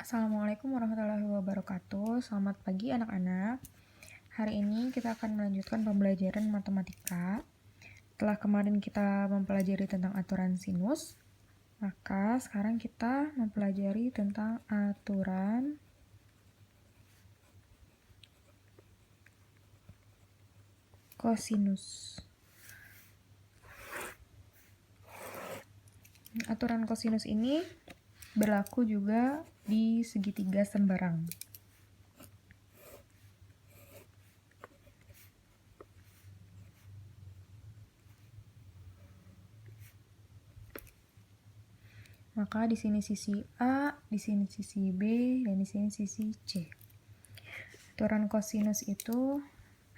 Assalamualaikum warahmatullahi wabarakatuh. Selamat pagi anak-anak. Hari ini kita akan melanjutkan pembelajaran matematika. Setelah kemarin kita mempelajari tentang aturan sinus, maka sekarang kita mempelajari tentang aturan kosinus. Aturan kosinus ini berlaku juga di segitiga sembarang. Maka di sini sisi A, di sini sisi B, dan di sini sisi C. Aturan kosinus itu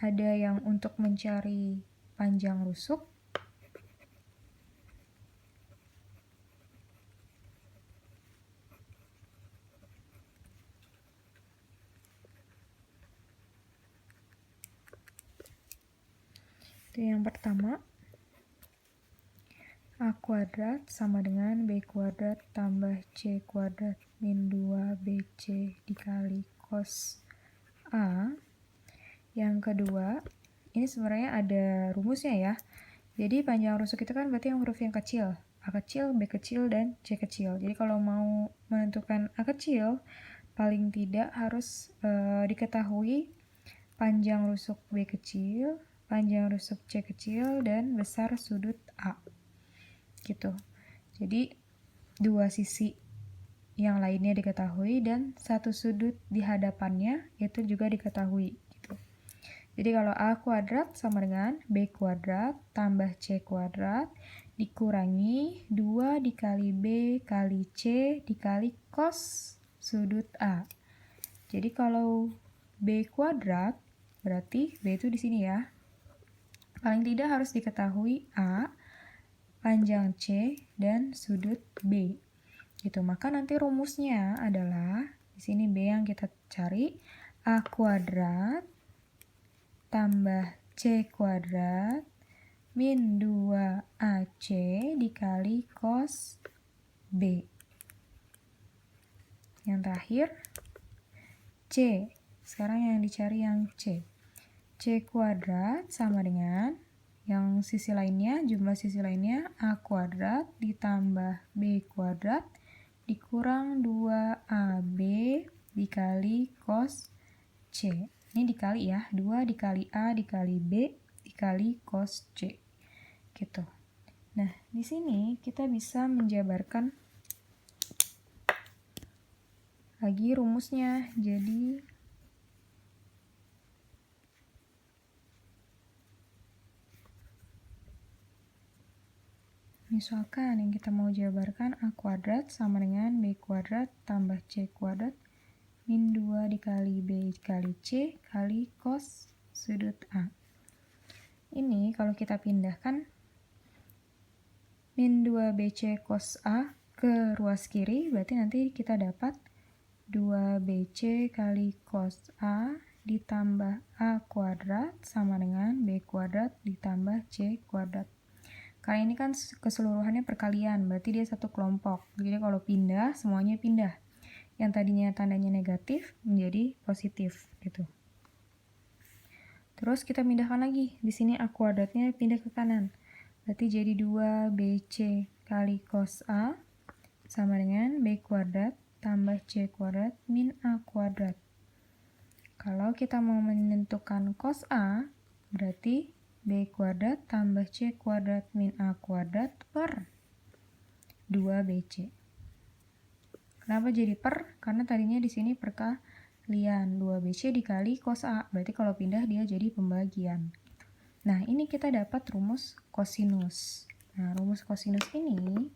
ada yang untuk mencari panjang rusuk, itu yang pertama. A kuadrat sama dengan B kuadrat tambah C kuadrat min 2BC dikali cos A. Yang kedua, ini sebenarnya ada rumusnya ya. Jadi panjang rusuk itu kan berarti yang huruf yang kecil. A kecil, B kecil, dan C kecil. Jadi kalau mau menentukan A kecil, paling tidak harus diketahui panjang rusuk B kecil, panjang rusuk C kecil, dan besar sudut A. Gitu. Jadi dua sisi yang lainnya diketahui dan satu sudut di hadapannya itu juga diketahui gitu. Jadi kalau A kuadrat sama dengan B kuadrat tambah C kuadrat dikurangi 2 dikali B kali C dikali cos sudut A. Jadi kalau B kuadrat berarti B itu di sini ya. Paling tidak harus diketahui A, panjang C, dan sudut B. Gitu. Maka nanti rumusnya adalah di sini B yang kita cari A kuadrat tambah C kuadrat min 2AC dikali cos B. Yang terakhir C. Sekarang yang dicari yang C. C kuadrat sama dengan yang sisi lainnya, jumlah sisi lainnya A kuadrat ditambah B kuadrat dikurang 2AB dikali cos C. Ini dikali ya, 2 dikali A dikali B dikali cos C. Gitu. Nah, di sini kita bisa menjabarkan lagi rumusnya. Jadi misalkan yang kita mau jabarkan A kuadrat sama dengan B kuadrat tambah C kuadrat min 2 dikali B dikali C kali cos sudut A. Ini kalau kita pindahkan min 2BC cos A ke ruas kiri, berarti nanti kita dapat 2BC kali cos A ditambah A kuadrat sama dengan B kuadrat ditambah C kuadrat. Kali ini kan keseluruhannya perkalian, berarti dia satu kelompok. Jadi kalau pindah, semuanya pindah. Yang tadinya tandanya negatif menjadi positif gitu. Terus kita pindahkan lagi. Di sini A kuadratnya pindah ke kanan. Berarti jadi 2BC kali cos A sama dengan B kuadrat tambah C kuadrat min A kuadrat. Kalau kita mau menentukan cos A, berarti B kuadrat tambah C kuadrat min A kuadrat per 2BC. Kenapa jadi per? Karena tadinya di sini perkalian 2BC dikali cos A. Berarti kalau pindah dia jadi pembagian. Nah, ini kita dapat rumus kosinus. Nah, rumus kosinus ini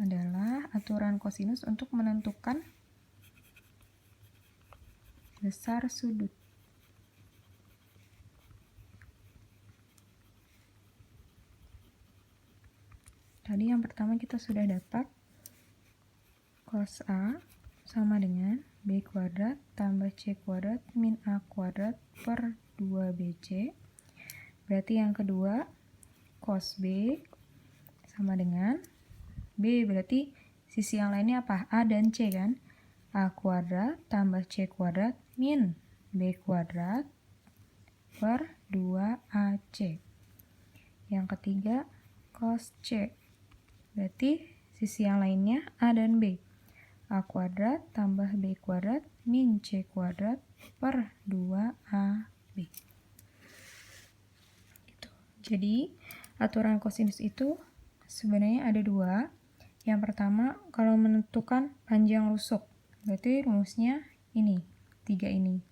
adalah aturan kosinus untuk menentukan besar sudut. Tadi yang pertama kita sudah dapat cos A sama dengan B kuadrat tambah C kuadrat min A kuadrat per 2BC. Berarti yang kedua cos B sama dengan B berarti sisi yang lainnya apa? A dan C kan? A kuadrat tambah C kuadrat min B kuadrat per 2AC. Yang ketiga, cos C. Berarti sisi yang lainnya A dan B. A kuadrat tambah B kuadrat min C kuadrat per 2AB. Gitu. Jadi, aturan kosinus itu sebenarnya ada dua. Yang pertama, kalau menentukan panjang rusuk. Berarti rumusnya ini, 3 ini.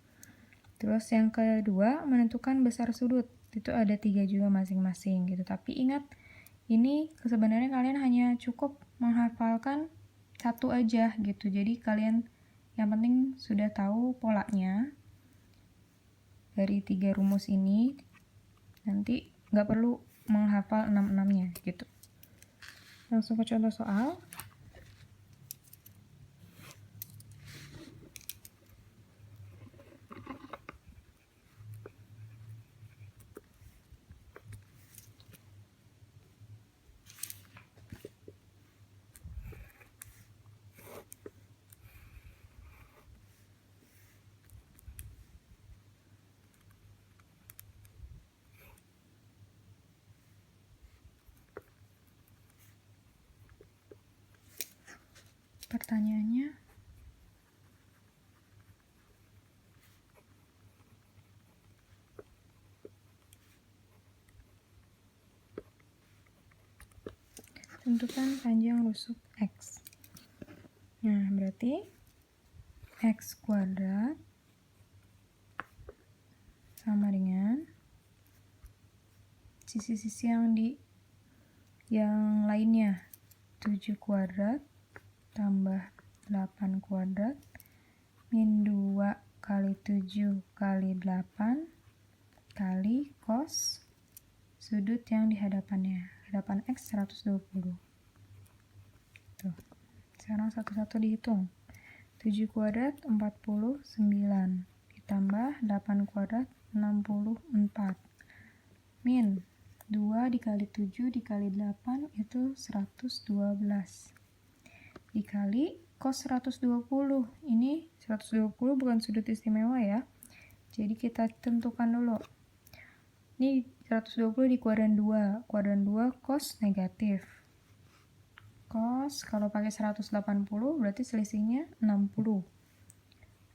Terus yang kedua, menentukan besar sudut. Itu ada 3 juga masing-masing gitu. Tapi ingat, ini sebenarnya kalian hanya cukup menghafalkan satu aja gitu. Jadi kalian yang penting sudah tahu polanya dari 3 rumus ini. Nanti nggak perlu menghafal 6-6-nya gitu. Langsung ke contoh soal. Pertanyaannya, tentukan panjang rusuk X. Nah, berarti X kuadrat sama dengan sisi-sisi yang lainnya. 7 kuadrat tambah 8 kuadrat min 2 kali 7 kali 8 kali cos sudut yang di hadapannya. Hadapan X 120. Tuh. Sekarang satu-satu dihitung. 7 kuadrat 49 ditambah 8 kuadrat 64 min 2 dikali 7 dikali 8 itu 112 dikali cos 120. Ini 120 bukan sudut istimewa ya. Jadi kita tentukan dulu. Ini 120 di kuadran 2. Kuadran 2 cos negatif. Cos kalau pakai 180 berarti selisihnya 60.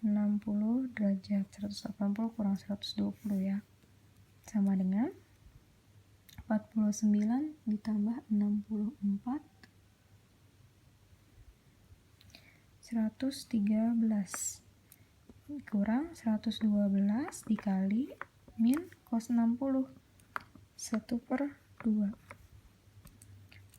60 derajat. 180 kurang 120 ya. Sama dengan 49 ditambah 64 113 kurang 112 dikali min cos 60 1/2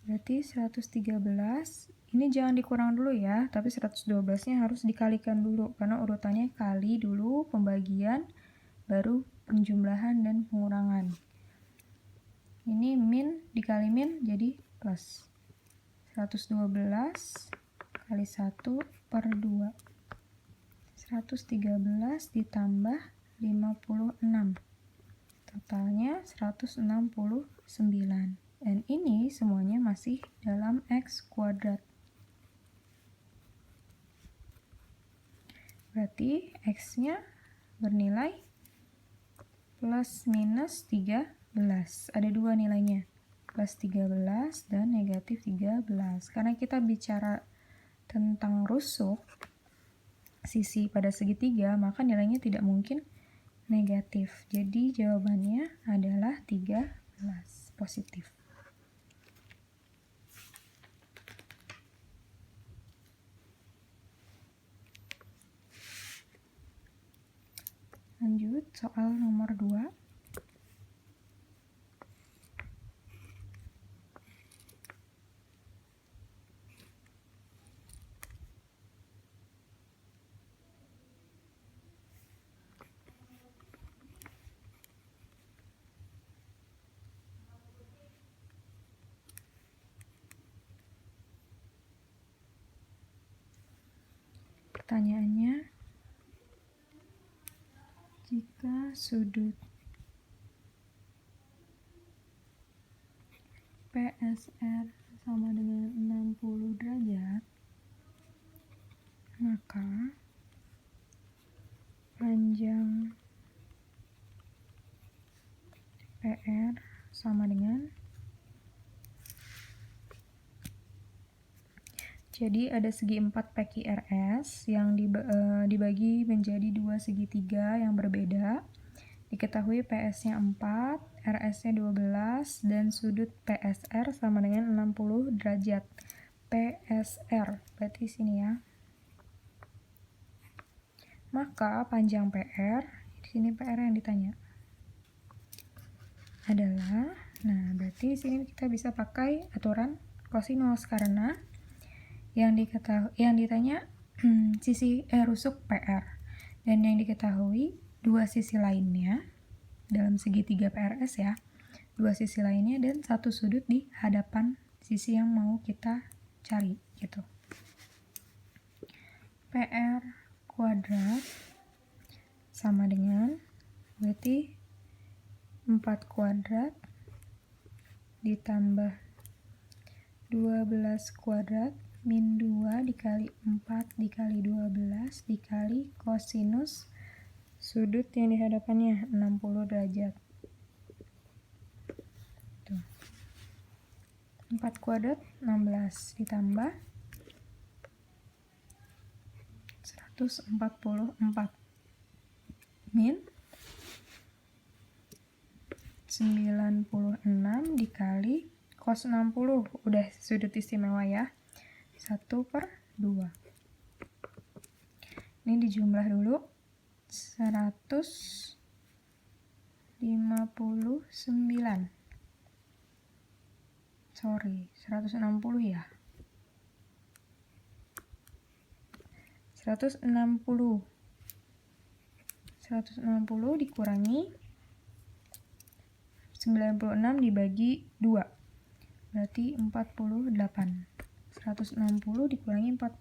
berarti 113. Ini jangan dikurang dulu ya, tapi 112 nya harus dikalikan dulu karena urutannya kali dulu, pembagian, baru penjumlahan dan pengurangan. Ini min dikali min jadi plus 112 kali 1/2 113 ditambah 56 totalnya 169 dan ini semuanya masih dalam X kuadrat berarti X nya bernilai plus minus 13 ada dua nilainya plus 13 dan negatif 13 karena kita bicara tentang rusuk sisi pada segitiga, maka nilainya tidak mungkin negatif. Jadi jawabannya adalah 13 positif. Lanjut soal nomor 2. Pertanyaannya, jika sudut PSR sama dengan 60 derajat, sama dengan, jadi ada segi 4 PQRS yang dibagi menjadi dua segitiga yang berbeda. Diketahui PS-nya 4, RS-nya 12, dan sudut PSR sama dengan 60 derajat. PSR, berarti sini ya. Maka panjang PR, di sini PR yang ditanya, adalah, nah berarti di sini kita bisa pakai aturan kosinus karena yang ditanya sisi rusuk PR, dan yang diketahui dua sisi lainnya dalam segitiga PRS ya, dua sisi lainnya dan satu sudut di hadapan sisi yang mau kita cari gitu. PR kuadrat sama dengan, berarti 4 kuadrat ditambah 12 kuadrat min 2 dikali 4 dikali 12 dikali kosinus sudut yang dihadapannya 60 derajat. Tuh. 4 kuadrat 16 ditambah 144 min 96 dikali cos 60, udah sudut istimewa ya, 1/2. Ini dijumlah dulu, 159. Sorry, 160 ya. 160 dikurangi 96 dibagi 2, berarti 48. 160 dikurangi 48.